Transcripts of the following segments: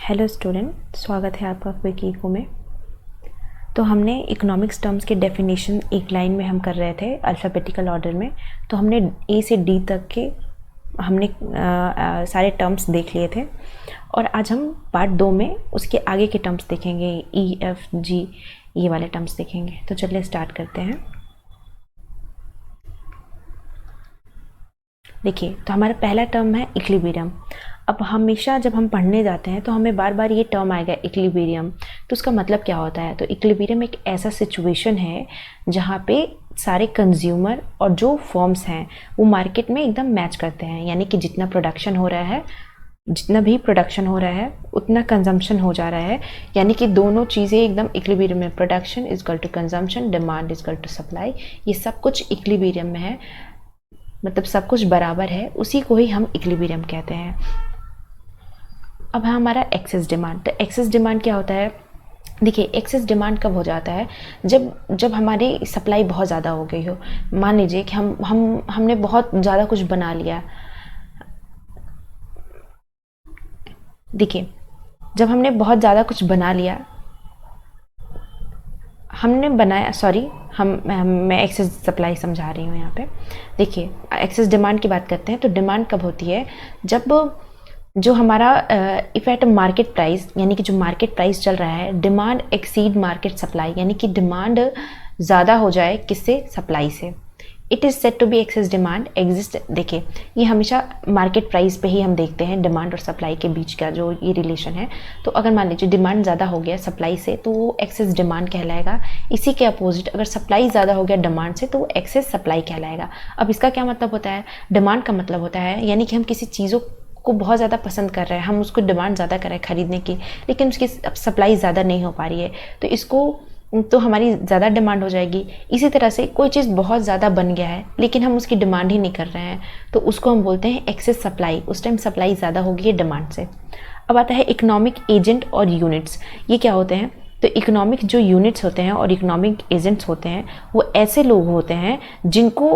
Hello student, स्वागत है आपका क्विक इको में। तो हमने इकोनॉमिक्स टर्म्स के डेफिनेशन एक लाइन में हम कर रहे थे अल्फ़ाबेटिकल ऑर्डर में। तो हमने ए से डी तक के हमने सारे टर्म्स देख लिए थे और आज हम पार्ट 2 में उसके आगे के टर्म्स देखेंगे। ई एफ जी ये वाले टर्म्स देखेंगे। तो चलिए स्टार्ट करते हैं। देखिए, तो हमारा पहला टर्म है इक्विलिब्रियम। अब हमेशा जब हम पढ़ने जाते हैं तो हमें बार बार ये टर्म आएगा इक्विलिब्रियम। तो उसका मतलब क्या होता है? तो इक्विलिब्रियम एक ऐसा सिचुएशन है जहाँ पे सारे कंज्यूमर और जो फर्म्स हैं वो मार्केट में एकदम मैच करते हैं, यानी कि जितना प्रोडक्शन हो रहा है, जितना भी प्रोडक्शन हो रहा है उतना कंजम्पशन हो जा रहा है, यानी कि दोनों चीज़ें एकदम इक्विलिब्रियम में। Production is equal to consumption, demand is equal to supply, ये सब कुछ इक्विलिब्रियम में है, मतलब सब कुछ बराबर है। उसी को ही हम इक्विलिब्रियम कहते हैं। अब है हमारा एक्सेस डिमांड। तो एक्सेस डिमांड क्या होता है? देखिए, एक्सेस डिमांड कब हो जाता है? जब हमारी सप्लाई बहुत ज़्यादा हो गई हो। मान लीजिए कि हमने बहुत ज़्यादा कुछ बना लिया। देखिए, जब हमने बहुत ज़्यादा कुछ बना लिया, हमने बनाया, सॉरी, मैं एक्सेस सप्लाई समझा रही हूँ यहाँ पे। देखिए, एक्सेस डिमांड की बात करते हैं। तो डिमांड कब होती है? जब जो हमारा इफ एट मार्केट प्राइस, यानी कि जो मार्केट प्राइस चल रहा है, डिमांड एक्सीड मार्केट सप्लाई, यानी कि डिमांड ज़्यादा हो जाए किससे? सप्लाई से। It is said to be excess demand exist. देखिए, ये हमेशा मार्केट प्राइस पे ही हम देखते हैं डिमांड और सप्लाई के बीच का जो ये रिलेशन है। तो अगर मान लीजिए डिमांड ज़्यादा हो गया सप्लाई से तो वो एक्सेस डिमांड कहलाएगा। इसी के अपोजिट अगर सप्लाई ज़्यादा हो गया डिमांड से तो वो एक्सेस सप्लाई कहलाएगा। अब इसका क्या मतलब होता है? डिमांड का मतलब होता है, यानी कि हम किसी चीज़ों को बहुत ज़्यादा पसंद कर रहे हैं, हम उसको डिमांड ज़्यादा कर रहे हैं खरीदने की, लेकिन उसकी सप्लाई ज़्यादा नहीं हो पा रही है, तो इसको तो हमारी ज़्यादा डिमांड हो जाएगी। इसी तरह से कोई चीज़ बहुत ज़्यादा बन गया है लेकिन हम उसकी डिमांड ही नहीं कर रहे हैं, तो उसको हम बोलते हैं एक्सेस सप्लाई। उस टाइम सप्लाई ज़्यादा होगी है डिमांड से। अब आता है इकोनॉमिक एजेंट और यूनिट्स। ये क्या होते हैं? तो इकोनॉमिक जो यूनिट्स होते हैं और इकोनॉमिक एजेंट्स होते हैं वो ऐसे लोग होते हैं जिनको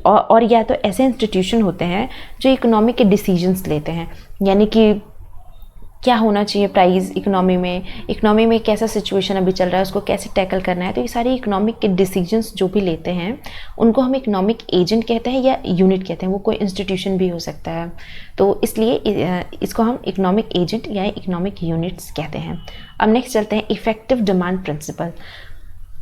और या तो ऐसे इंस्टीट्यूशन होते हैं जो इकोनॉमी के डिसीजंस लेते हैं, यानी कि क्या होना चाहिए प्राइस इकोनॉमी में कैसा सिचुएशन अभी चल रहा है, उसको कैसे टैकल करना है। तो ये सारी इकोनॉमिक के डिसीजंस जो भी लेते हैं उनको हम इकोनॉमिक एजेंट कहते हैं या यूनिट कहते हैं। वो कोई इंस्टीट्यूशन भी हो सकता है, तो इसलिए इसको हम इकोनॉमिक एजेंट या इकोनॉमिक यूनिट्स कहते हैं। अब नेक्स्ट चलते हैं इफेक्टिव डिमांड प्रिंसिपल।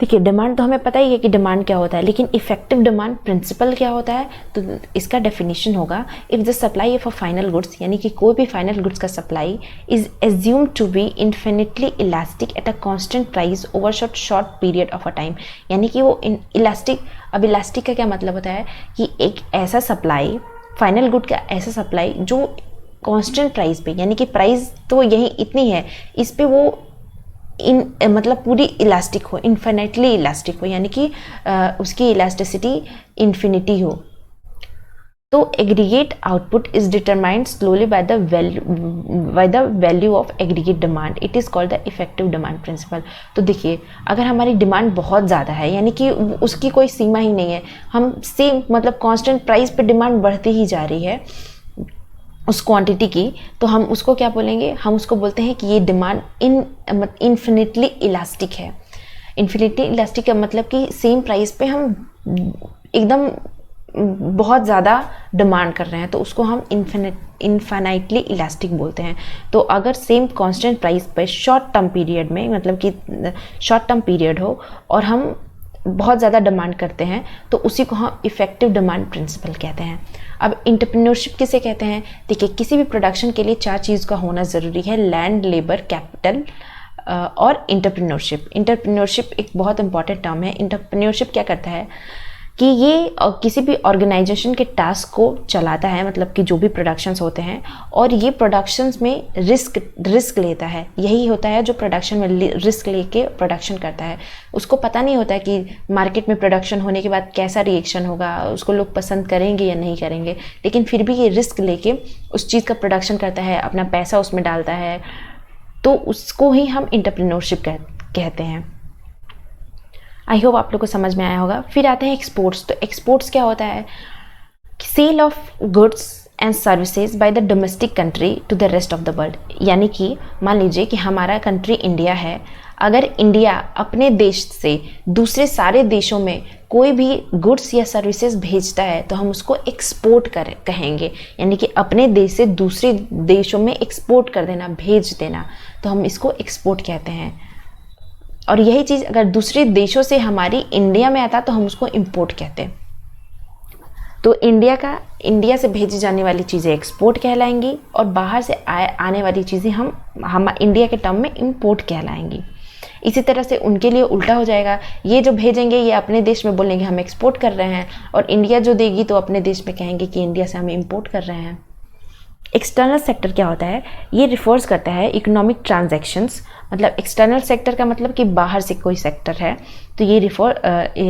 देखिए, डिमांड तो हमें पता ही है कि डिमांड क्या होता है, लेकिन इफेक्टिव डिमांड प्रिंसिपल क्या होता है? तो इसका डेफिनेशन होगा, if the supply of a final goods, यानी कि कोई भी फाइनल गुड्स का supply is assumed to be infinitely elastic at a constant price over short period of a time, यानी कि वो इलास्टिक। अब इलास्टिक का क्या मतलब होता है? कि एक ऐसा सप्लाई, फाइनल गुड का ऐसा सप्लाई जो कांस्टेंट प्राइस पे, यानी कि प्राइस तो यही इतनी है, इस पे वो मतलब पूरी इलास्टिक हो, इन्फिनिटली इलास्टिक हो, यानी कि उसकी इलास्टिसिटी इन्फिनिटी हो। तो aggregate output is determined slowly by the value of aggregate demand. It is called the effective demand principle. तो देखिए, अगर हमारी डिमांड बहुत ज़्यादा है, यानी कि उसकी कोई सीमा ही नहीं है, हम सेम मतलब कांस्टेंट प्राइस पे डिमांड बढ़ती ही जा रही है उस क्वांटिटी की, तो हम उसको क्या बोलेंगे? हम उसको बोलते हैं कि ये डिमांड इन्फिनिटली इलास्टिक है। इन्फिनिटली इलास्टिक का मतलब कि सेम प्राइस पे हम एकदम बहुत ज़्यादा डिमांड कर रहे हैं, तो उसको हम इन्फिनिटली इलास्टिक बोलते हैं। तो अगर सेम कांस्टेंट प्राइस पे शॉर्ट टर्म पीरियड में, मतलब कि शॉर्ट टर्म पीरियड हो और हम बहुत ज़्यादा डिमांड करते हैं, तो उसी को हम इफेक्टिव डिमांड प्रिंसिपल कहते हैं। अब एंटरप्रेन्योरशिप किसे कहते हैं? देखिए, किसी भी प्रोडक्शन के लिए 4 चीज़ का होना ज़रूरी है: लैंड, लेबर, कैपिटल और एंटरप्रेन्योरशिप। एंटरप्रेन्योरशिप एक बहुत इंपॉर्टेंट टर्म है। एंटरप्रेन्योरशिप क्या करता है कि ये किसी भी ऑर्गेनाइजेशन के टास्क को चलाता है, मतलब कि जो भी प्रोडक्शंस होते हैं, और ये प्रोडक्शंस में रिस्क लेता है। यही होता है जो प्रोडक्शन में रिस्क लेके प्रोडक्शन करता है। उसको पता नहीं होता है कि मार्केट में प्रोडक्शन होने के बाद कैसा रिएक्शन होगा, उसको लोग पसंद करेंगे या नहीं करेंगे, लेकिन फिर भी ये रिस्क लेके उस चीज़ का प्रोडक्शन करता है, अपना पैसा उसमें डालता है, तो उसको ही हम एंटरप्रेन्योरशिप कहते हैं। आई होप आप लोग को समझ में आया होगा। फिर आते हैं एक्सपोर्ट्स। तो एक्सपोर्ट्स क्या होता है? Sale of goods and services by the domestic country to the rest of the world. यानी कि मान लीजिए कि हमारा कंट्री इंडिया है, अगर इंडिया अपने देश से दूसरे सारे देशों में कोई भी गुड्स या सर्विसेज भेजता है तो हम उसको एक्सपोर्ट कर कहेंगे। यानी कि अपने देश से दूसरे देशों में एक्सपोर्ट कर देना, भेज देना, तो हम इसको एक्सपोर्ट कहते हैं। और यही चीज़ अगर दूसरे देशों से हमारी इंडिया में आता तो हम उसको इंपोर्ट कहते हैं। तो इंडिया से भेजी जाने वाली चीज़ें एक्सपोर्ट कहलाएंगी और बाहर से आने वाली चीज़ें हम इंडिया के टर्म में इंपोर्ट कहलाएंगी। इसी तरह से उनके लिए उल्टा हो जाएगा, ये जो भेजेंगे ये अपने देश में बोलेंगे हम एक्सपोर्ट कर रहे हैं, और इंडिया जो देगी तो अपने देश में कहेंगे कि इंडिया से हम इंपोर्ट कर रहे हैं। एक्सटर्नल सेक्टर क्या होता है? ये रिफर्स करता है इकोनॉमिक ट्रांजैक्शंस। मतलब एक्सटर्नल सेक्टर का मतलब कि बाहर से कोई सेक्टर है, तो ये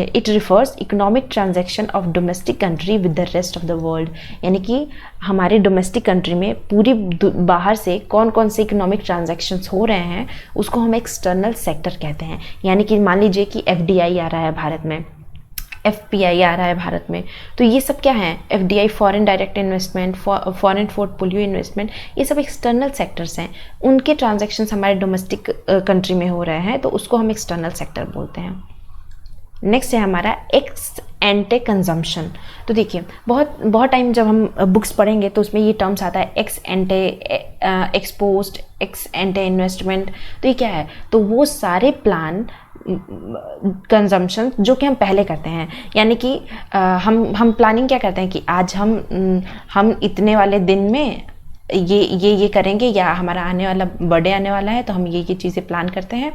it refers economic transaction of domestic country with the rest of the world. यानी कि हमारे डोमेस्टिक कंट्री में पूरी बाहर से कौन कौन से इकोनॉमिक ट्रांजैक्शंस हो रहे हैं उसको हम एक्सटर्नल सेक्टर कहते हैं। यानी कि मान लीजिए कि FDI आ रहा है भारत में, FPI आ रहा है भारत में, तो ये सब क्या है? FDI foreign direct investment, foreign portfolio investment, ये सब एक्सटर्नल सेक्टर्स हैं। उनके ट्रांजैक्शंस हमारे डोमेस्टिक कंट्री में हो रहे हैं तो उसको हम एक्सटर्नल सेक्टर बोलते हैं। नेक्स्ट है हमारा एक्स एंटे कंजम्पशन। तो देखिए बहुत टाइम जब हम बुक्स पढ़ेंगे तो उसमें ये टर्म्स आता है एक्स एंटे, एक्सपोस्ट, एक्स एंटे इन्वेस्टमेंट। तो ये क्या है? तो वो सारे प्लान कंजम्पशन जो कि हम पहले करते हैं। यानी कि हम प्लानिंग क्या करते हैं कि आज हम इतने वाले दिन में ये करेंगे, या हमारा आने वाला बर्थडे आने वाला है तो हम ये चीज़ें प्लान करते हैं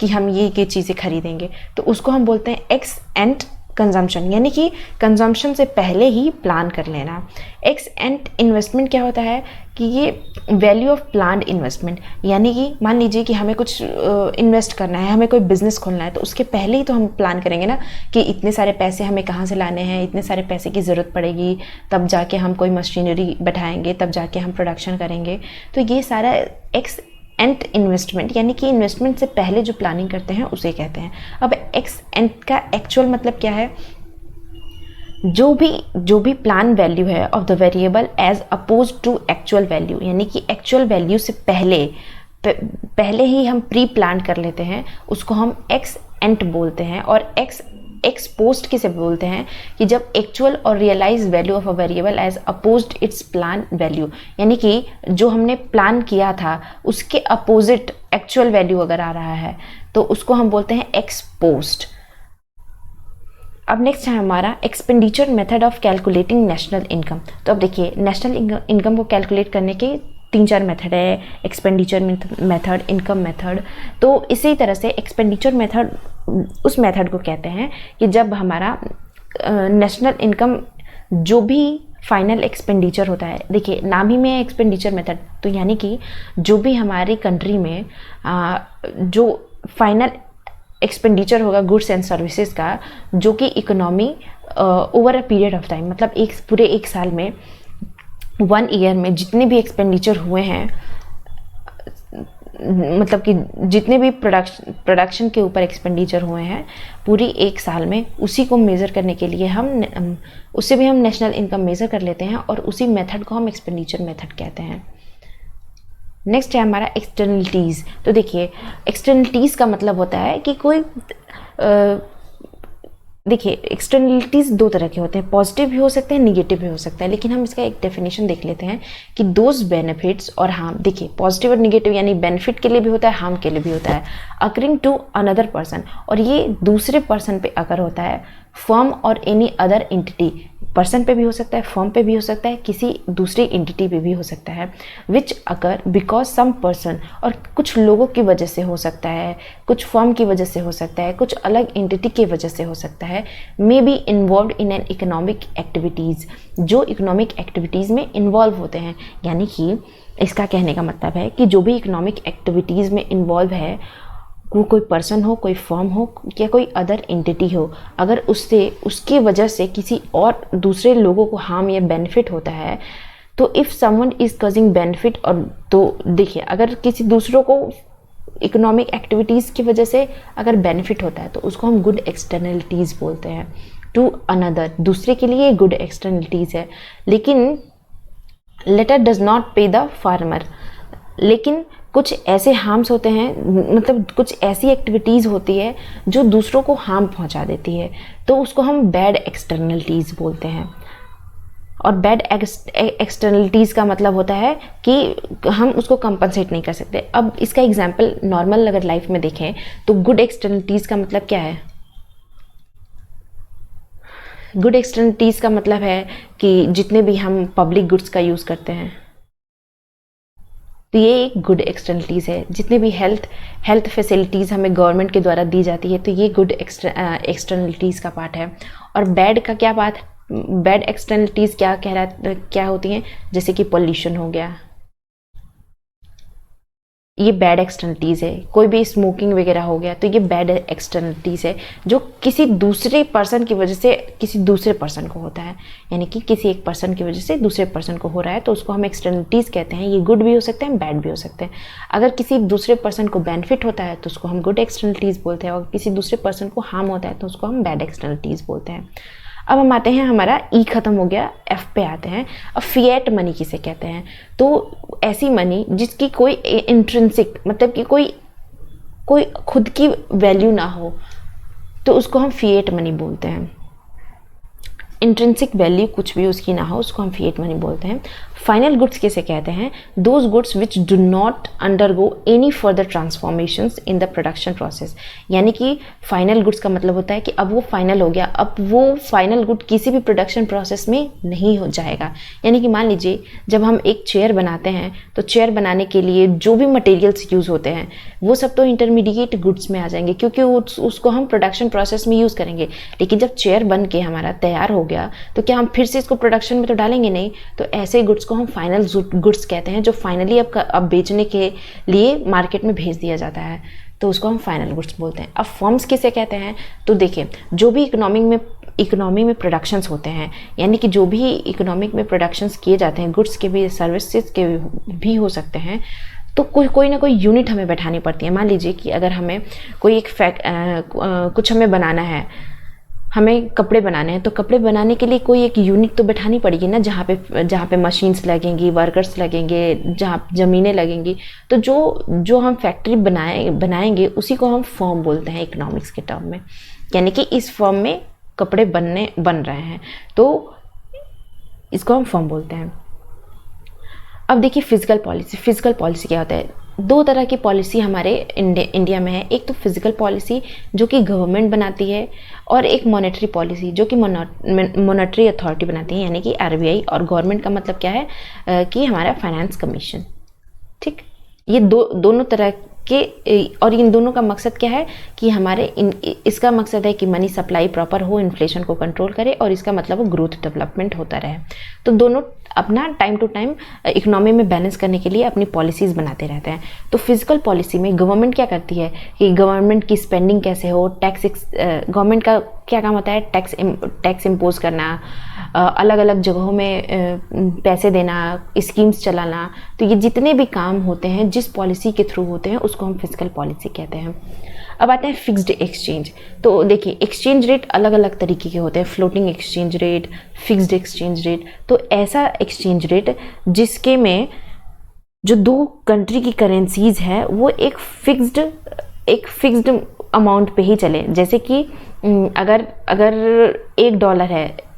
कि हम ये चीज़ें खरीदेंगे, तो उसको हम बोलते हैं एक्स एंड कंजम्पशन। यानी कि कंजम्पशन से पहले ही प्लान कर लेना। एक्स एंड इन्वेस्टमेंट क्या होता है कि ये वैल्यू ऑफ प्लान्ड इन्वेस्टमेंट। यानी कि मान लीजिए कि हमें कुछ इन्वेस्ट करना है, हमें कोई बिजनेस खोलना है, तो उसके पहले ही तो हम प्लान करेंगे ना कि इतने सारे पैसे हमें कहाँ से लाने हैं, इतने सारे पैसे की ज़रूरत पड़ेगी, तब जाके हम कोई मशीनरी बैठाएंगे, तब जाके हम प्रोडक्शन करेंगे। तो ये सारा एक्स एंड इन्वेस्टमेंट, यानी कि इन्वेस्टमेंट से पहले जो प्लानिंग करते हैं उसे कहते हैं। अब एक्स एंड का एक्चुअल मतलब क्या है? जो भी प्लान वैल्यू है of the variable as oppose to actual value. यानी कि एक्चुअल वैल्यू से पहले ही हम प्री प्लान कर लेते हैं, उसको हम एक्स एंड बोलते हैं। और एक्स पोस्ट किसे बोलते हैं? कि जब एक्चुअल और realise value of a variable as opposed its plan value. यानी कि जो हमने प्लान किया था उसके अपोजिट एक्चुअल वैल्यू अगर आ रहा है तो उसको हम बोलते हैं एक्स पोस्ट। अब नेक्स्ट है हमारा expenditure method of calculating national income. तो अब देखिए नेशनल इनकम को कैलकुलेट करने के 3-4 मेथड है, एक्सपेंडिचर मेथड, इनकम मेथड। तो इसी तरह से एक्सपेंडिचर मेथड उस मेथड को कहते हैं कि जब हमारा नेशनल इनकम जो भी फाइनल एक्सपेंडिचर होता है, देखिए नाम ही में है एक्सपेंडिचर मेथड, तो यानी कि जो भी हमारी कंट्री में जो फाइनल एक्सपेंडिचर होगा गुड्स एंड सर्विसेज का, जो कि economy over a period of time, मतलब पूरे एक साल में, 1 ईयर में जितने भी एक्सपेंडिचर हुए हैं, मतलब कि जितने भी प्रोडक्शन के ऊपर एक्सपेंडिचर हुए हैं पूरी एक साल में, उसी को मेज़र करने के लिए उससे भी हम नेशनल इनकम मेज़र कर लेते हैं और उसी मेथड को हम एक्सपेंडिचर मेथड कहते हैं। नेक्स्ट है हमारा एक्सटर्नलिटीज़। तो देखिए एक्सटर्नलिटीज़ का मतलब होता है कि कोई देखिए एक्सटर्नलिटीज़ 2 तरह के होते हैं, पॉजिटिव भी हो सकते हैं, निगेटिव भी हो सकता है। लेकिन हम इसका एक डेफिनेशन देख लेते हैं कि दोज बेनिफिट्स और हार्म। देखिए पॉजिटिव और निगेटिव यानी बेनिफिट के लिए भी होता है, हार्म के लिए भी होता है, अकरिंग टू अनदर पर्सन। और ये दूसरे पर्सन पे अगर होता है, फर्म और एनी अदर एंटिटी, पर्सन पे भी हो सकता है, फर्म पे भी हो सकता है, किसी दूसरी एंटिटी पे भी हो सकता है, विच अकर बिकॉज सम पर्सन, और कुछ लोगों की वजह से हो सकता है, कुछ फर्म की वजह से हो सकता है, कुछ अलग एंटिटी की वजह से हो सकता है, may be involve in an economic activities, जो इकोनॉमिक एक्टिविटीज़ में इन्वॉल्व होते हैं। यानी कि इसका कहने का मतलब है कि जो भी इकोनॉमिक एक्टिविटीज़ में इन्वॉल्व है, वो कोई पर्सन हो, कोई फर्म हो या कोई अदर एंटिटी हो, अगर उसकी वजह से किसी और दूसरे लोगों को हार्म या बेनिफिट होता है, तो if someone is causing benefit, और तो देखिए अगर किसी दूसरों को इकोनॉमिक एक्टिविटीज़ की वजह से अगर बेनिफिट होता है तो उसको हम गुड एक्सटर्नलिटीज़ बोलते हैं। टू अनदर, दूसरे के लिए गुड एक्सटर्नलिटीज़ है। लेकिन लेटर डज नॉट पे द फार्मर, लेकिन कुछ ऐसे हार्म्स होते हैं, मतलब कुछ ऐसी एक्टिविटीज़ होती है जो दूसरों को हार्म पहुंचा देती है, तो उसको हम बैड एक्सटर्नलिटीज़ बोलते हैं। और बैड एक्सटर्नलिटीज़ का मतलब होता है कि हम उसको कंपनसेट नहीं कर सकते। अब इसका एग्जांपल नॉर्मल अगर लाइफ में देखें तो गुड एक्सटर्नलिटीज़ का मतलब क्या है? गुड एक्सटर्नलिटीज़ का मतलब है कि जितने भी हम पब्लिक गुड्स का यूज़ करते हैं, तो ये एक गुड एक्सटर्नलिटीज़ है। जितने भी हेल्थ फैसिलिटीज़ हमें गवर्नमेंट के द्वारा दी जाती है, तो ये गुड एक्सटर्नलिटीज़ का पार्ट है। और बैड का क्या बात, बैड एक्सटर्नलिटीज़ क्या होती हैं? जैसे कि पोल्यूशन हो गया, ये बैड एक्सटर्नलिटीज़ है। कोई भी स्मोकिंग वगैरह हो गया तो ये बैड एक्सटर्नलिटीज़ है, जो किसी दूसरे पर्सन की वजह से किसी दूसरे पर्सन को होता है। यानी कि किसी एक पर्सन की वजह से दूसरे पर्सन को हो रहा है, तो उसको हम एक्सटर्नलिटीज़ कहते हैं। ये गुड भी हो सकते हैं, बैड भी हो सकते हैं। अगर किसी दूसरे पर्सन को बेनिफिट होता है तो उसको हम गुड एक्सटर्नलिटीज़ बोलते हैं, और किसी दूसरे पर्सन को हार्म होता है तो उसको हम बैड एक्सटर्नलिटीज़ बोलते हैं। अब हम आते हैं, हमारा ई खत्म हो गया, एफ पे आते हैं। अब फिएट मनी किसे कहते हैं? तो ऐसी मनी जिसकी कोई इंट्रिंसिक, मतलब कि कोई खुद की वैल्यू ना हो, तो उसको हम फिएट मनी बोलते हैं। इंट्रिंसिक वैल्यू कुछ भी उसकी ना हो, उसको हम फिएट मनी बोलते हैं। फाइनल गुड्स किसे कहते हैं? Those goods which do not undergo any further transformations in the production process. यानी कि फाइनल गुड्स का मतलब होता है कि अब वो फाइनल हो गया, अब वो फाइनल गुड किसी भी प्रोडक्शन प्रोसेस में नहीं हो जाएगा। यानी कि मान लीजिए जब हम एक चेयर बनाते हैं, तो चेयर बनाने के लिए जो भी मटेरियल्स यूज़ होते हैं वो सब तो इंटरमीडिएट गुड्स में आ जाएंगे, क्योंकि उसको हम प्रोडक्शन प्रोसेस में यूज़ करेंगे। लेकिन जब चेयर बन के हमारा तैयार हो गया, तो क्या हम फिर से इसको प्रोडक्शन में तो डालेंगे नहीं। तो ऐसे गुड्स को हम फाइनल गुड्स कहते हैं, जो फाइनली अब बेचने के लिए मार्केट में भेज दिया जाता है, तो उसको हम फाइनल गुड्स बोलते हैं। अब फर्म्स किसे कहते हैं? तो देखिए, जो भी इकोनॉमी में प्रोडक्शंस होते हैं, यानी कि जो भी इकोनॉमिक में प्रोडक्शंस किए जाते हैं, गुड्स के भी, सर्विसेज के भी हो सकते हैं, तो कोई ना कोई यूनिट हमें बैठानी पड़ती है। मान लीजिए कि अगर हमें कोई एक कुछ हमें बनाना है, हमें कपड़े बनाने हैं, तो कपड़े बनाने के लिए कोई एक यूनिट तो बैठानी पड़ेगी ना, जहाँ पे मशीन्स लगेंगी, वर्कर्स लगेंगे, जहाँ ज़मीनें लगेंगी। तो जो हम फैक्ट्री बनाएंगे उसी को हम फर्म बोलते हैं इकोनॉमिक्स के टर्म में। यानी कि इस फर्म में कपड़े बन रहे हैं, तो इसको हम फर्म बोलते हैं। अब देखिए फिजिकल पॉलिसी क्या होता है? दो तरह की पॉलिसी हमारे इंडिया में है। एक तो फिजिकल पॉलिसी जो कि गवर्नमेंट बनाती है, और एक मॉनेटरी पॉलिसी जो कि मॉनेटरी अथॉरिटी बनाती है, यानी कि आरबीआई। और गवर्नमेंट का मतलब क्या है कि हमारा फाइनेंस कमीशन। ठीक, ये दोनों तरह के, और इन दोनों का मकसद क्या है कि इसका मकसद है कि मनी सप्लाई प्रॉपर हो, इन्फ्लेशन को कंट्रोल करे, और इसका मतलब वो ग्रोथ डेवलपमेंट होता रहे। तो दोनों अपना टाइम टू टाइम इकोनॉमी में बैलेंस करने के लिए अपनी पॉलिसीज़ बनाते रहते हैं। तो फिजिकल पॉलिसी में गवर्नमेंट क्या करती है कि गवर्नमेंट की स्पेंडिंग कैसे हो, गवर्नमेंट का क्या काम होता है? टैक्स इम्पोज करना, अलग अलग जगहों में पैसे देना, स्कीम्स चलाना। तो ये जितने भी काम होते हैं जिस पॉलिसी के थ्रू होते हैं, उसको हम फिजिकल पॉलिसी कहते हैं। अब आते हैं फिक्स्ड एक्सचेंज। तो देखिए, एक्सचेंज रेट अलग अलग तरीके के होते हैं, floating exchange rate, fixed exchange rate. तो ऐसा एक्सचेंज रेट जिसके में जो दो कंट्री की करेंसीज है वो एक फिक्स्ड अमाउंट पे ही चले। जैसे कि अगर $1 है,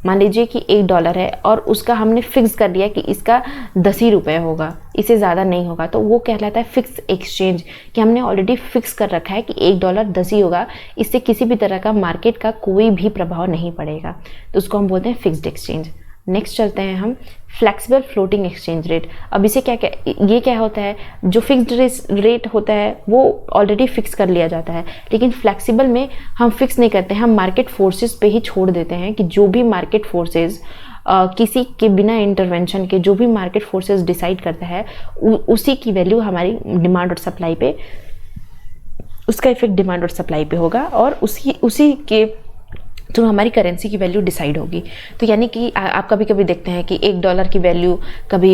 मान लीजिए कि $1 है, और उसका हमने फिक्स कर दिया कि इसका 10 ही रुपये होगा, इससे ज़्यादा नहीं होगा, तो वो कहलाता है फिक्स एक्सचेंज। कि हमने ऑलरेडी फिक्स कर रखा है कि $1 10 ही होगा, इससे किसी भी तरह का मार्केट का कोई भी प्रभाव नहीं पड़ेगा, तो उसको हम बोलते हैं फिक्स्ड एक्सचेंज। नेक्स्ट चलते हैं हम फ्लेक्सिबल फ्लोटिंग एक्सचेंज रेट। अब इसे ये क्या होता है? जो फिक्स्ड रेट होता है वो ऑलरेडी फिक्स कर लिया जाता है, लेकिन फ्लेक्सिबल में हम फिक्स नहीं करते हैं, हम मार्केट फोर्सेस पे ही छोड़ देते हैं कि जो भी मार्केट फोर्सेस किसी के बिना इंटरवेंशन के जो भी मार्केट फोर्सेस डिसाइड करता है, उसी की वैल्यू हमारी डिमांड और सप्लाई पे, उसका इफेक्ट डिमांड और सप्लाई पे होगा, और उसी के तो हमारी करेंसी की वैल्यू डिसाइड होगी। तो यानी कि आप कभी कभी देखते हैं कि $1 की वैल्यू कभी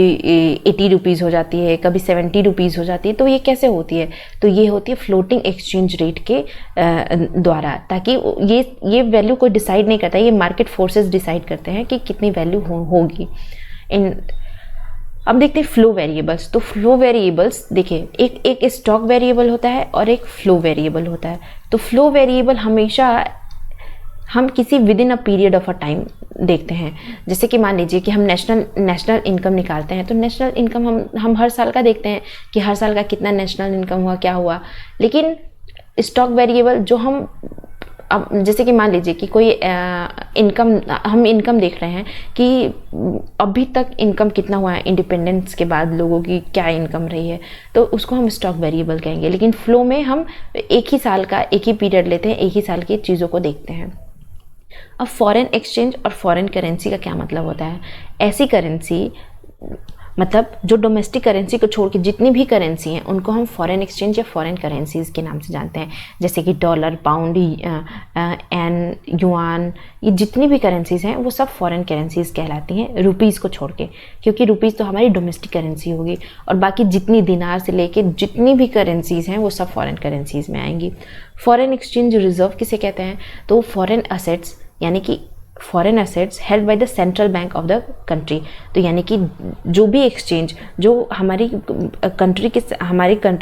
80 रुपीज़ हो जाती है, कभी 70 रुपीज़ हो जाती है। तो ये कैसे होती है? तो ये होती है फ्लोटिंग एक्सचेंज रेट के द्वारा, ताकि ये वैल्यू कोई डिसाइड नहीं करता, ये मार्केट फोर्सेस डिसाइड करते हैं कि कितनी वैल्यू होगी। अब देखते हैं फ्लो वेरिएबल्स। तो फ्लो वेरिएबल्स देखिए, एक स्टॉक वेरिएबल होता है और एक फ्लो वेरिएबल होता है। तो फ्लो वेरिएबल हमेशा हम किसी with in a period of a time देखते हैं। जैसे कि मान लीजिए कि हम नेशनल इनकम निकालते हैं, तो नेशनल इनकम हम हर साल का देखते हैं कि हर साल का कितना नेशनल इनकम हुआ, क्या हुआ। लेकिन स्टॉक वेरिएबल जो हम अब जैसे कि मान लीजिए कि कोई हम इनकम देख रहे हैं कि अभी तक इनकम कितना हुआ है, इंडिपेंडेंस के बाद लोगों की क्या इनकम रही है, तो उसको हम स्टॉक वेरिएबल कहेंगे। लेकिन फ्लो में हम एक ही साल का एक ही पीरियड लेते हैं, एक ही साल की चीज़ों को देखते हैं। अब फॉरेन एक्सचेंज और फॉरेन करेंसी का क्या मतलब होता है? ऐसी करेंसी मतलब जो डोमेस्टिक करेंसी को छोड़ के जितनी भी करेंसी हैं उनको हम फॉरेन एक्सचेंज या फॉरेन करेंसीज के नाम से जानते हैं। जैसे कि डॉलर, पाउंड, एन, युआन, ये जितनी भी करेंसीज हैं वो सब फॉरेन करेंसीज कहलाती हैं, रुपीज़ को छोड़ के, क्योंकि रुपीज़ तो हमारी डोमेस्टिक करेंसी होगी और बाकी जितनी दिनार से लेके जितनी भी करेंसीज हैं वो सब फॉरेन करेंसीज में आएंगी। फॉरेन एक्सचेंज रिजर्व किसे कहते हैं? तो फॉरेन असेट्स, यानी कि foreign assets held by the central bank of the country. तो यानी कि जो भी एक्सचेंज जो हमारी कंट्री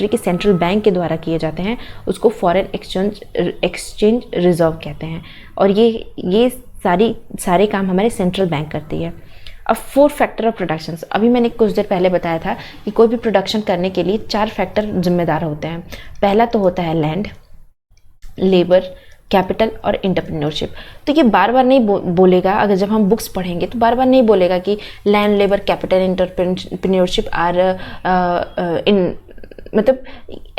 के सेंट्रल बैंक के द्वारा किए जाते हैं उसको फॉरेन एक्सचेंज रिजर्व कहते हैं। और ये सारे काम हमारे सेंट्रल बैंक करती है। अब 4 फैक्टर ऑफ प्रोडक्शन, अभी मैंने कुछ देर पहले बताया था कि कोई भी प्रोडक्शन करने के लिए 4 फैक्टर जिम्मेदार होते हैं। पहला तो होता है लैंड, लेबर, कैपिटल और एंटरप्रेन्योरशिप। तो ये बार बार नहीं बोलेगा, अगर जब हम बुक्स पढ़ेंगे तो बार बार नहीं बोलेगा कि land, labour, capital, entrepreneurship are in, मतलब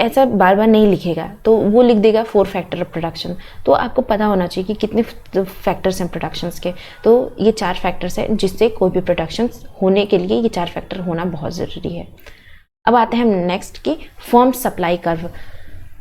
ऐसा बार बार नहीं लिखेगा। तो वो लिख देगा 4 फैक्टर ऑफ प्रोडक्शन। तो आपको पता होना चाहिए कि कितने फैक्टर्स हैं प्रोडक्शंस के। तो ये 4 फैक्टर्स हैं जिससे कोई भी प्रोडक्शंस होने के लिए ये 4 फैक्टर होना बहुत ज़रूरी है। अब आते हैं हम नेक्स्ट की फर्म सप्लाई कर्व।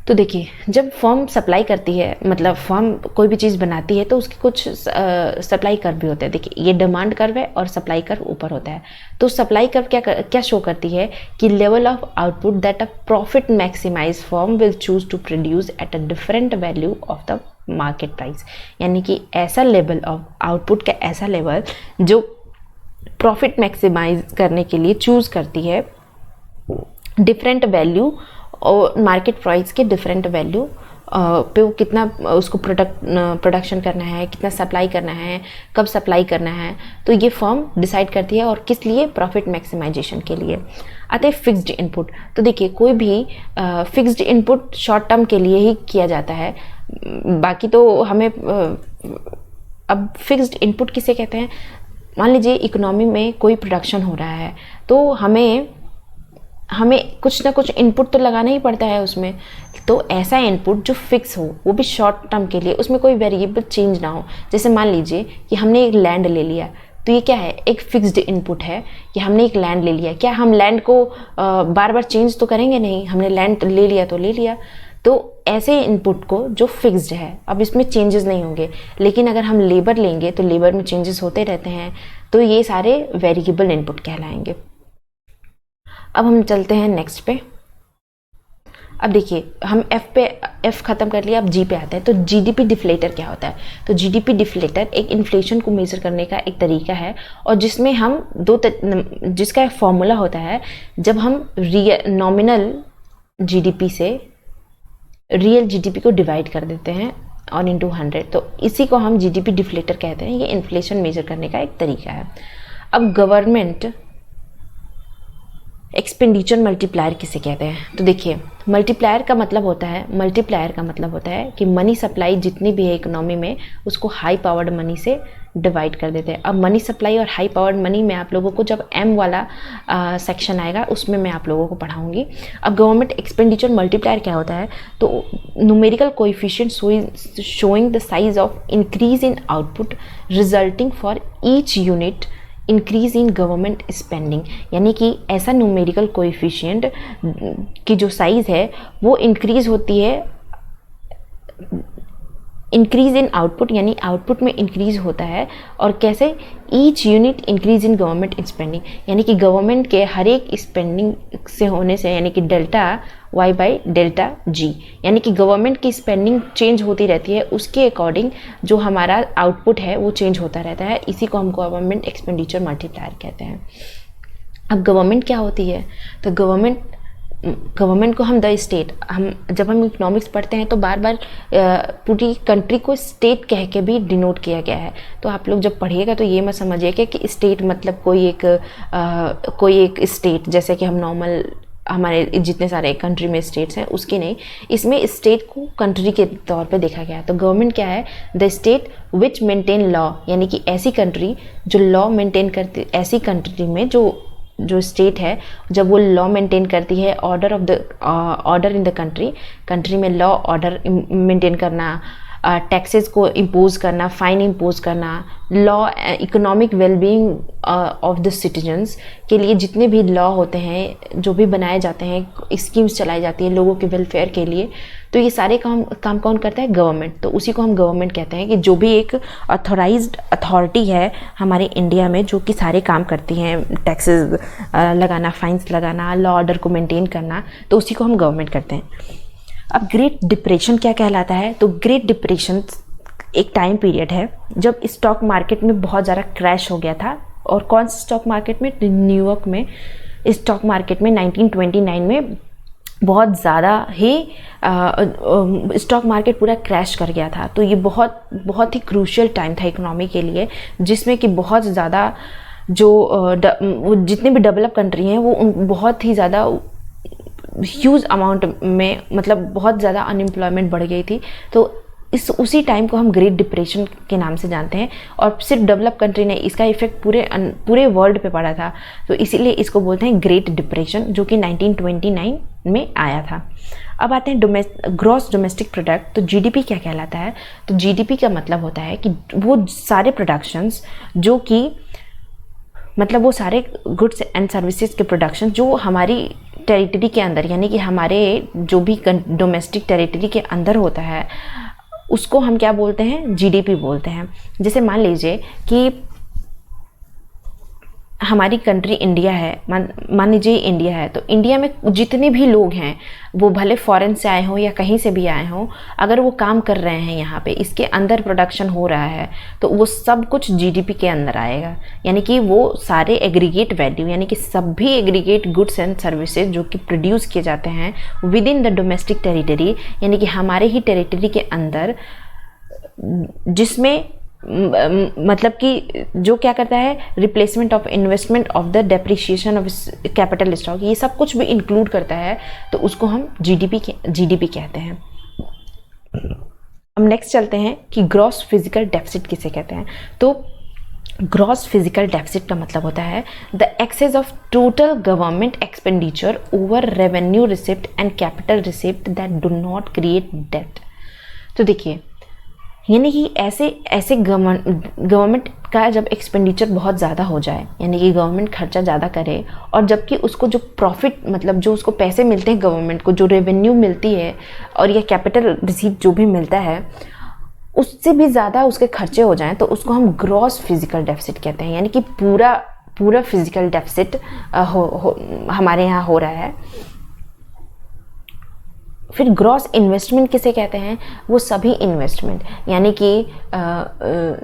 तो देखिए, जब फर्म सप्लाई करती है, मतलब फर्म कोई भी चीज़ बनाती है तो उसके कुछ सप्लाई कर्व भी होते हैं। देखिए, ये डिमांड कर्व है और सप्लाई कर्व ऊपर होता है। तो सप्लाई कर्व क्या शो करती है कि level of output that a profit maximise firm will choose to produce at a different value of the market price. यानी कि ऐसा लेवल ऑफ आउटपुट का ऐसा लेवल जो प्रॉफिट मैक्सिमाइज करने के लिए चूज करती है डिफरेंट वैल्यू और मार्केट प्राइस के डिफरेंट वैल्यू पे वो कितना उसको प्रोडक्शन करना है, कितना सप्लाई करना है, कब सप्लाई करना है, तो ये फर्म डिसाइड करती है। और किस लिए? प्रॉफिट मैक्सिमाइजेशन के लिए। आते हैं फिक्स्ड इनपुट। तो देखिए, कोई भी फिक्स्ड इनपुट शॉर्ट टर्म के लिए ही किया जाता है, बाकी तो हमें अब फिक्स्ड इनपुट किसे कहते हैं? मान लीजिए इकोनॉमी में कोई प्रोडक्शन हो रहा है तो हमें कुछ ना कुछ इनपुट तो लगाना ही पड़ता है उसमें। तो ऐसा इनपुट जो फिक्स हो, वो भी शॉर्ट टर्म के लिए, उसमें कोई वेरिएबल चेंज ना हो। जैसे मान लीजिए कि हमने एक लैंड ले लिया, तो ये क्या है? एक फिक्स्ड इनपुट है कि हमने एक लैंड ले लिया। क्या हम लैंड को बार बार चेंज तो करेंगे नहीं, हमने लैंड ले लिया तो ले लिया। तो ऐसे इनपुट को जो फिक्स्ड है, अब इसमें चेंजेस नहीं होंगे। लेकिन अगर हम लेबर लेंगे तो लेबर में चेंजेस होते रहते हैं, तो ये सारे वेरिएबल इनपुट कहलाएंगे। अब हम चलते हैं नेक्स्ट पे। अब देखिए, हम एफ खत्म कर लिया, अब जी पे आते हैं। तो जीडीपी डिफ्लेटर क्या होता है? तो जीडीपी डिफ्लेटर एक इन्फ्लेशन को मेजर करने का एक तरीका है, और जिसमें हम जिसका फॉर्मूला होता है, जब हम नॉमिनल जीडीपी से रियल जीडीपी को डिवाइड कर देते हैं और इनटू 100, तो इसी को हम जीडीपी डिफ्लेटर कहते हैं। ये इन्फ्लेशन मेजर करने का एक तरीका है। अब गवर्नमेंट एक्सपेंडिचर मल्टीप्लायर किसे कहते हैं? तो देखिए, मल्टीप्लायर का मतलब होता है कि मनी सप्लाई जितनी भी है इकोनॉमी में, उसको हाई पावर्ड मनी से डिवाइड कर देते हैं। अब मनी सप्लाई और हाई पावर्ड मनी में आप लोगों को जब एम वाला सेक्शन आएगा उसमें मैं आप लोगों को पढ़ाऊंगी। अब गवर्नमेंट एक्सपेंडिचर मल्टीप्लायर क्या होता है? तो numerical coefficient showing the size of increase in output resulting for each unit increase in government spending. यानी कि ऐसा न्यूमेरिकल कोएफिशिएंट की जो साइज है वो इंक्रीज होती है, इंक्रीज इन आउटपुट, यानी आउटपुट में इंक्रीज होता है। और कैसे? Each unit increase in government spending, यानी कि गवर्नमेंट के हर एक स्पेंडिंग से होने से, यानी कि delta Y by delta G, यानी कि गवर्नमेंट की स्पेंडिंग चेंज होती रहती है, उसके अकॉर्डिंग जो हमारा आउटपुट है वो चेंज होता रहता है। इसी को हम गवर्नमेंट एक्सपेंडिचर मल्टीप्लायर कहते हैं। अब गवर्नमेंट क्या होती है, तो गवर्नमेंट को हम द स्टेट, जब हम इकोनॉमिक्स पढ़ते हैं तो बार बार पूरी कंट्री को स्टेट कह के भी डिनोट किया गया है। तो आप लोग जब पढ़िएगा तो ये मत समझिएगा कि स्टेट मतलब कोई एक स्टेट, जैसे कि हम नॉर्मल हमारे जितने सारे कंट्री में स्टेट्स हैं उसकी नहीं, इसमें स्टेट को कंट्री के तौर पे देखा गया है। तो गवर्नमेंट क्या है, the state which maintain law, यानी कि ऐसी कंट्री जो लॉ मेंटेन करती, ऐसी कंट्री में जो स्टेट है जब वो लॉ मेंटेन करती है, ऑर्डर इन द कंट्री में लॉ ऑर्डर मेंटेन करना, टैक्सेस को इम्पोज करना, फाइन इम्पोज करना, law economic wellbeing of the citizens के लिए जितने भी लॉ होते हैं, जो भी बनाए जाते हैं, स्कीम्स चलाई जाती हैं लोगों के वेलफेयर के लिए, तो ये सारे काम कौन करता है, गवर्नमेंट। तो उसी को हम गवर्नमेंट कहते हैं कि जो भी एक ऑथोराइज्ड अथॉरिटी है हमारे इंडिया में जो कि सारे काम करती हैं, टैक्सेस लगाना, फाइन्स लगाना, लॉ ऑर्डर को मेंटेन करना, तो उसी को हम गवर्नमेंट करते हैं। अब ग्रेट डिप्रेशन क्या कहलाता है, तो ग्रेट डिप्रेशन एक टाइम पीरियड है जब स्टॉक मार्केट में बहुत ज़्यादा क्रैश हो गया था। और कौन से स्टॉक मार्केट में, न्यूयॉर्क में स्टॉक मार्केट में 1929 में बहुत ज़्यादा ही स्टॉक मार्केट पूरा क्रैश कर गया था। तो ये बहुत ही क्रूशियल टाइम था इकोनॉमी के लिए, जिसमें कि बहुत ज़्यादा वो जितने भी डेवलप कंट्री हैं वो बहुत ही ज़्यादा ह्यूज अमाउंट में, मतलब बहुत ज़्यादा अनएम्प्लॉयमेंट बढ़ गई थी। तो उसी टाइम को हम ग्रेट डिप्रेशन के नाम से जानते हैं। और सिर्फ डेवलप कंट्री ने, इसका इफेक्ट पूरे वर्ल्ड पे पड़ा था, तो इसीलिए इसको बोलते हैं ग्रेट डिप्रेशन, जो कि 1929 में आया था। अब आते हैं ग्रॉस डोमेस्टिक प्रोडक्ट। तो जीडीपी क्या कहलाता है, तो जीडीपी का मतलब होता है कि वो सारे प्रोडक्शंस जो कि मतलब वो सारे गुड्स एंड सर्विसेज के प्रोडक्शन जो हमारी टेरिटरी के अंदर, यानी कि हमारे जो भी डोमेस्टिक टेरिटरी के अंदर होता है, उसको हम क्या बोलते हैं, जीडीपी बोलते हैं। जैसे मान लीजिए कि हमारी कंट्री इंडिया है, मान लीजिए इंडिया है, तो इंडिया में जितने भी लोग हैं वो भले फॉरेन से आए हों या कहीं से भी आए हों, अगर वो काम कर रहे हैं यहाँ पे, इसके अंदर प्रोडक्शन हो रहा है, तो वो सब कुछ जीडीपी के अंदर आएगा। यानी कि वो सारे एग्रीगेट वैल्यू, यानी कि सभी एग्रीगेट गुड्स एंड सर्विसेज जो कि प्रोड्यूस किए जाते हैं with in the domestic territory, यानी कि हमारे ही टेरिटरी के अंदर, जिसमें मतलब कि जो क्या करता है, replacement of investment of the depreciation of capital stock, ये सब कुछ भी इंक्लूड करता है, तो उसको हम जीडीपी कहते हैं। अब नेक्स्ट चलते हैं कि ग्रॉस फिजिकल डेफिसिट किसे कहते हैं। तो ग्रॉस फिजिकल डेफिसिट का मतलब होता है the excess of total government expenditure over revenue receipt and capital receipt that do not create debt. तो देखिए, यानी कि ऐसे गवर्नमेंट का जब एक्सपेंडिचर बहुत ज़्यादा हो जाए, यानी कि गवर्नमेंट खर्चा ज़्यादा करे, और जबकि उसको जो प्रॉफिट, मतलब जो उसको पैसे मिलते हैं गवर्नमेंट को, जो रेवेन्यू मिलती है और या कैपिटल रिसीट जो भी मिलता है, उससे भी ज़्यादा उसके खर्चे हो जाएं, तो उसको हम ग्रॉस फिजिकल डेफिसिट कहते हैं। यानी कि पूरा फिजिकल डेफिसिट हमारे यहाँ हो रहा है। फिर ग्रॉस इन्वेस्टमेंट किसे कहते हैं, वो सभी इन्वेस्टमेंट, यानी कि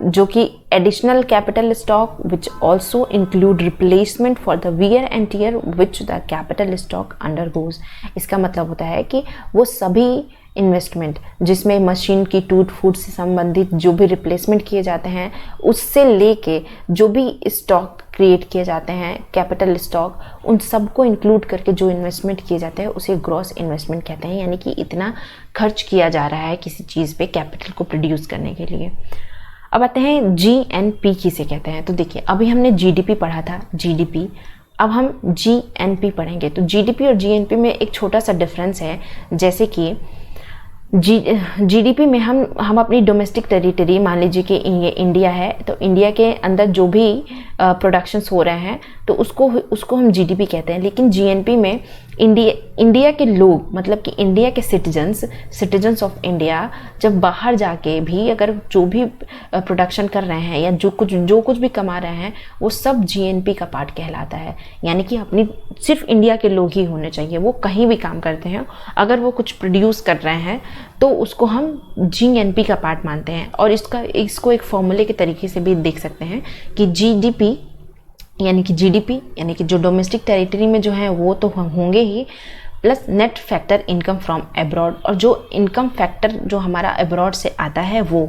जो कि additional capital stock which also include replacement for the wear and tear which the capital stock undergoes. इसका मतलब होता है कि वो सभी इन्वेस्टमेंट जिसमें मशीन की टूट फूट से संबंधित जो भी रिप्लेसमेंट किए जाते हैं, उससे लेके जो भी स्टॉक क्रिएट किए जाते हैं, कैपिटल स्टॉक, उन सबको इंक्लूड करके जो इन्वेस्टमेंट किए जाते हैं उसे ग्रॉस इन्वेस्टमेंट कहते हैं। यानी कि इतना खर्च किया जा रहा है किसी चीज़ पे कैपिटल को प्रोड्यूस करने के लिए। अब आते हैं जीएनपी किसे कहते हैं। तो देखिए, अभी हमने जीडीपी पढ़ा था, जीडीपी, अब हम जीएनपी पढ़ेंगे। तो जीडीपी और जीएनपी में एक छोटा सा डिफरेंस है, जैसे कि जीडीपी में हम अपनी डोमेस्टिक टेरिटरी, मान लीजिए कि ये इंडिया है, तो इंडिया के अंदर जो भी प्रोडक्शंस हो रहे हैं तो उसको हम जीडीपी कहते हैं। लेकिन जीएनपी में इंडिया के लोग, मतलब कि इंडिया के सिटीजन्स ऑफ इंडिया जब बाहर जाके भी अगर जो भी प्रोडक्शन कर रहे हैं या जो कुछ भी कमा रहे हैं, वो सब जीएनपी का पार्ट कहलाता है। यानी कि अपनी सिर्फ इंडिया के लोग ही होने चाहिए, वो कहीं भी काम करते हैं, अगर वो कुछ प्रोड्यूस कर रहे हैं तो उसको हम जीएनपी का पार्ट मानते हैं। और इसको एक फॉर्मूले के तरीके से भी देख सकते हैं कि जीडीपी यानी कि जीडीपी, यानी कि जो डोमेस्टिक टेरिटरी में जो है वो तो होंगे ही, plus net factor income from abroad, और जो इनकम फैक्टर जो हमारा अब्रॉड से आता है वो,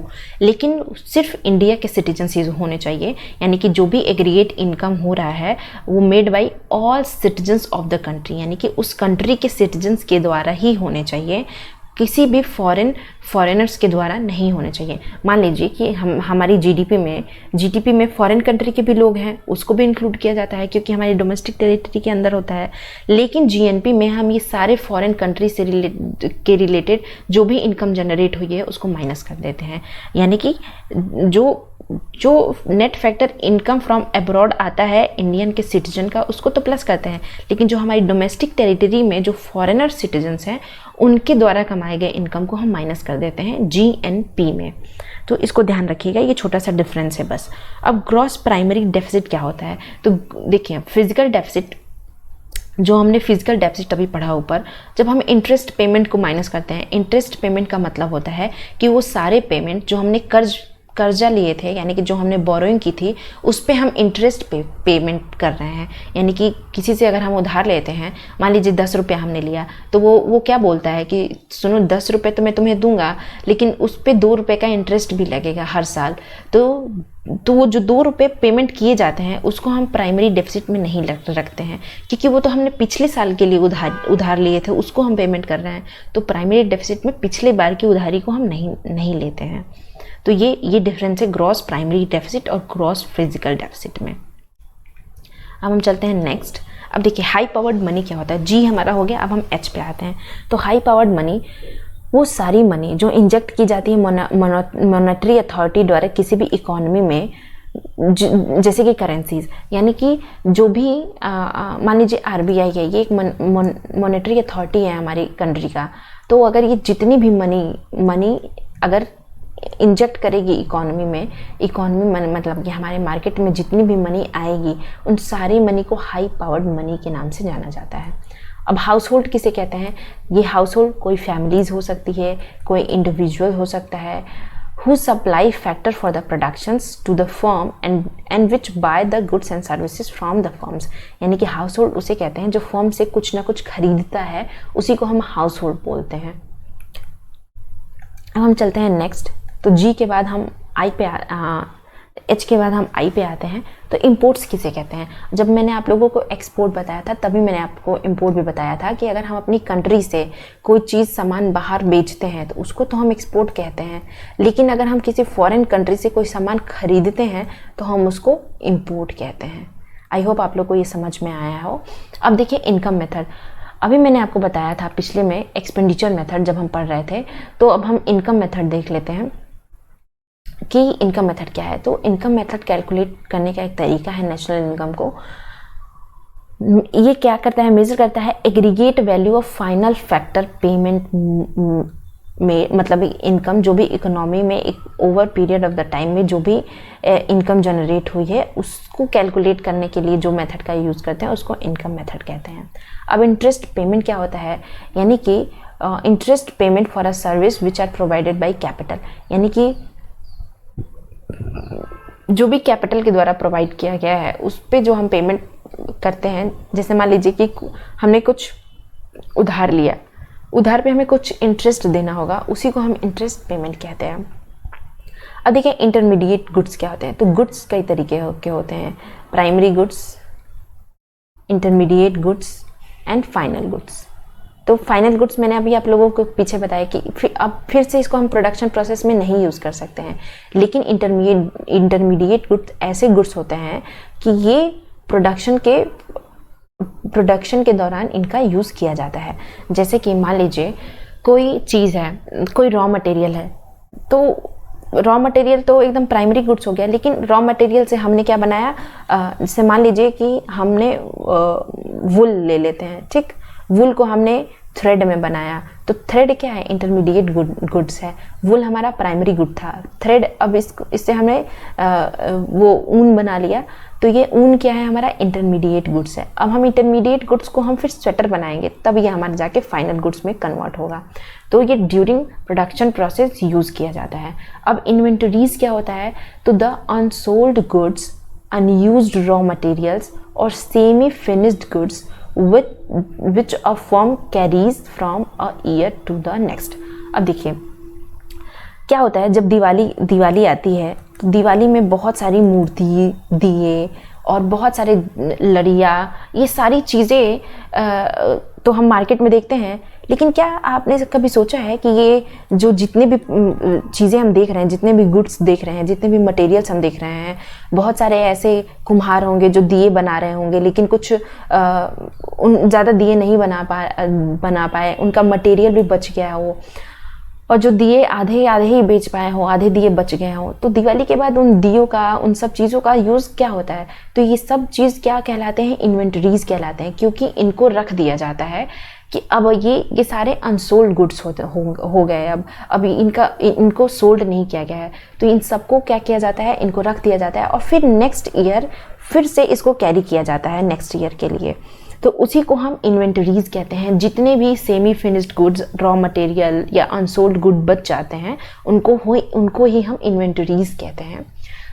लेकिन सिर्फ इंडिया के सिटीजन्स ही होने चाहिए, यानी कि जो भी एग्रीगेट इनकम हो रहा है वो made by all citizens of the country, यानी कि उस कंट्री के सिटीजन्स के द्वारा ही होने चाहिए, किसी भी फॉरेनर्स के द्वारा नहीं होने चाहिए। मान लीजिए कि हमारी जीडीपी में फॉरेन कंट्री के भी लोग हैं, उसको भी इंक्लूड किया जाता है क्योंकि हमारी डोमेस्टिक टेरिटरी के अंदर होता है, लेकिन जीएनपी में हम ये सारे फॉरेन कंट्री से रिलेटेड जो भी इनकम जनरेट हुई है उसको माइनस कर देते हैं, यानी कि जो net factor income from abroad आता है इंडियन के सिटीजन का उसको तो प्लस करते हैं, लेकिन जो हमारी डोमेस्टिक टेरिटरी में जो फॉरेनर सिटीजन्स हैं उनके द्वारा कमाए गए इनकम को हम माइनस कर देते हैं जीएनपी में। तो इसको ध्यान रखिएगा, ये छोटा सा डिफरेंस है बस। अब ग्रॉस प्राइमरी डेफिसिट क्या होता है, तो देखिए फिजिकल डेफिसिट, जो हमने फिजिकल डेफिसिट अभी पढ़ा ऊपर, जब हम इंटरेस्ट पेमेंट को माइनस करते हैं, इंटरेस्ट पेमेंट का मतलब होता है कि वो सारे पेमेंट जो हमने कर्जा लिए थे, यानी कि जो हमने बोरोइंग की थी उस पे हम इंटरेस्ट पेमेंट कर रहे हैं, यानी कि किसी से अगर हम उधार लेते हैं, मान लीजिए 10 रुपये हमने लिया, तो वो क्या बोलता है कि सुनो 10 रुपये तो मैं तुम्हें दूंगा, लेकिन उस पर 2 रुपये का इंटरेस्ट भी लगेगा हर साल। तो वो जो 2 रुपये पेमेंट किए जाते हैं उसको हम प्राइमरी डेफिसिट में नहीं रखते हैं, क्योंकि वो तो हमने पिछले साल के लिए उधार लिए थे, उसको हम पेमेंट कर रहे हैं, तो प्राइमरी डेफिसिट में पिछले बार की उधारी को हम नहीं लेते हैं। तो ये डिफरेंस है ग्रॉस प्राइमरी डेफिसिट और ग्रॉस फिजिकल डेफिसिट में। अब हम चलते हैं नेक्स्ट। अब देखिए हाई पावर्ड मनी क्या होता है, जी हमारा हो गया, अब हम एच पे आते हैं। तो हाई पावर्ड मनी वो सारी मनी जो इंजेक्ट की जाती है मॉनेटरी अथॉरिटी द्वारा किसी भी इकोनॉमी में, जैसे कि करेंसीज, यानी कि जो भी मान लीजिए आरबीआई है, ये एक मॉनेटरी अथॉरिटी है हमारी कंट्री का, तो अगर ये जितनी भी मनी अगर इंजेक्ट करेगी इकोनॉमी में मतलब कि हमारे मार्केट में जितनी भी मनी आएगी उन सारी मनी को हाई पावर्ड मनी के नाम से जाना जाता है। अब हाउस होल्ड किसे कहते हैं, ये हाउस होल्ड कोई फैमिलीज हो सकती है, कोई इंडिविजुअल हो सकता है, who supply factor for the productions to the firm and which buy the goods and services from the firms, यानी कि हाउस होल्ड उसे कहते हैं जो फर्म से कुछ ना कुछ खरीदता है, उसी को हम हाउस होल्ड बोलते हैं। अब हम चलते हैं नेक्स्ट। तो जी के बाद हम आई पे एच के बाद हम आई पे आते हैं। तो इंपोर्ट्स किसे कहते हैं, जब मैंने आप लोगों को एक्सपोर्ट बताया था तभी मैंने आपको इंपोर्ट भी बताया था कि अगर हम अपनी कंट्री से कोई चीज़ सामान बाहर बेचते हैं तो उसको तो हम एक्सपोर्ट कहते हैं, लेकिन अगर हम किसी फॉरेन कंट्री से कोई सामान खरीदते हैं तो हम उसको इंपोर्ट कहते हैं। आई होप आप लोग को ये समझ में आया हो। अब देखिए इनकम मेथड, अभी मैंने आपको बताया था पिछले में एक्सपेंडिचर मेथड जब हम पढ़ रहे थे, तो अब हम इनकम मेथड देख लेते हैं कि इनकम मेथड क्या है। तो इनकम मेथड कैलकुलेट करने का एक तरीका है नेशनल इनकम को। ये क्या करता है, मेजर करता है aggregate value of final factor payment में, मतलब इनकम जो भी इकोनॉमी में एक over period of the time में जो भी इनकम जनरेट हुई है उसको कैलकुलेट करने के लिए जो मेथड का यूज़ करते हैं उसको इनकम मेथड कहते हैं। अब इंटरेस्ट पेमेंट क्या होता है, यानी कि interest payment for a service which are provided by capital, यानी कि जो भी कैपिटल के द्वारा प्रोवाइड किया गया है उस पे जो हम पेमेंट करते हैं। जैसे मान लीजिए कि हमने कुछ उधार लिया, उधार पे हमें कुछ इंटरेस्ट देना होगा, उसी को हम इंटरेस्ट पेमेंट कहते हैं। अब देखिए इंटरमीडिएट गुड्स क्या होते हैं। तो गुड्स कई तरीके के होते हैं, primary goods, intermediate goods and final goods. तो फाइनल गुड्स मैंने अभी आप लोगों को पीछे बताया कि फिर से इसको हम प्रोडक्शन प्रोसेस में नहीं यूज़ कर सकते हैं, लेकिन इंटरमीडिएट गुड्स ऐसे गुड्स होते हैं कि ये प्रोडक्शन के दौरान इनका यूज़ किया जाता है। जैसे कि मान लीजिए कोई चीज़ है, कोई रॉ मटेरियल है, तो रॉ मटेरियल तो एकदम प्राइमरी गुड्स हो गया, लेकिन रॉ मटेरियल से हमने क्या बनाया, जैसे मान लीजिए कि हमने वुल ले लेते हैं, ठीक, वुल को हमने थ्रेड में बनाया, तो थ्रेड क्या है, इंटरमीडिएट गुड्स है। वुल हमारा प्राइमरी गुड था, थ्रेड अब इससे हमने वो ऊन बना लिया, तो ये ऊन क्या है, हमारा इंटरमीडिएट गुड्स है। अब हम इंटरमीडिएट गुड्स को हम फिर स्वेटर बनाएंगे, तब ये हमारा जाके फाइनल गुड्स में कन्वर्ट होगा। तो ये ड्यूरिंग प्रोडक्शन प्रोसेस यूज़ किया जाता है। अब इन्वेंटरीज क्या होता है, तो the unsold goods unused raw materials or semi-finished goods which a firm carries from a year to the next। अब देखिए क्या होता है, जब दिवाली आती है तो दिवाली में बहुत सारी मूर्ति, दिए और बहुत सारे लड़िया, ये सारी चीज़ें तो हम मार्केट में देखते हैं। लेकिन क्या आपने कभी सोचा है कि ये जो जितने भी चीज़ें हम देख रहे हैं, जितने भी गुड्स देख रहे हैं, जितने भी मटेरियल्स हम देख रहे हैं, बहुत सारे ऐसे कुम्हार होंगे जो दिए बना रहे होंगे, लेकिन कुछ ज़्यादा दिए नहीं बना पाए, उनका मटेरियल भी बच गया हो, और जो दिए आधे ही बेच पाए हो, आधे दिए बच गए हो। तो दिवाली के बाद उन दियों का, उन सब चीज़ों का यूज़ क्या होता है? तो ये सब चीज़ क्या कहलाते हैं? इन्वेंटरीज कहलाते हैं, क्योंकि इनको रख दिया जाता है कि अब ये सारे अनसोल्ड गुड्स हो गए, अब इनको सोल्ड नहीं किया गया है, तो इन सबको क्या किया जाता है? इनको रख दिया जाता है और फिर नेक्स्ट ईयर फिर से इसको कैरी किया जाता है नेक्स्ट ईयर के लिए। तो उसी को हम इन्वेंटरीज कहते हैं। जितने भी semi finished goods, raw material या अनसोल्ड गुड बच जाते हैं, उनको ही हम इन्वेंटरीज कहते हैं।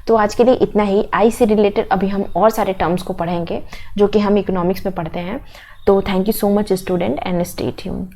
तो आज के लिए इतना ही। आई से रिलेटेड अभी हम और सारे टर्म्स को पढ़ेंगे जो कि हम इकोनॉमिक्स में पढ़ते हैं। तो thank you so much student and stay tuned.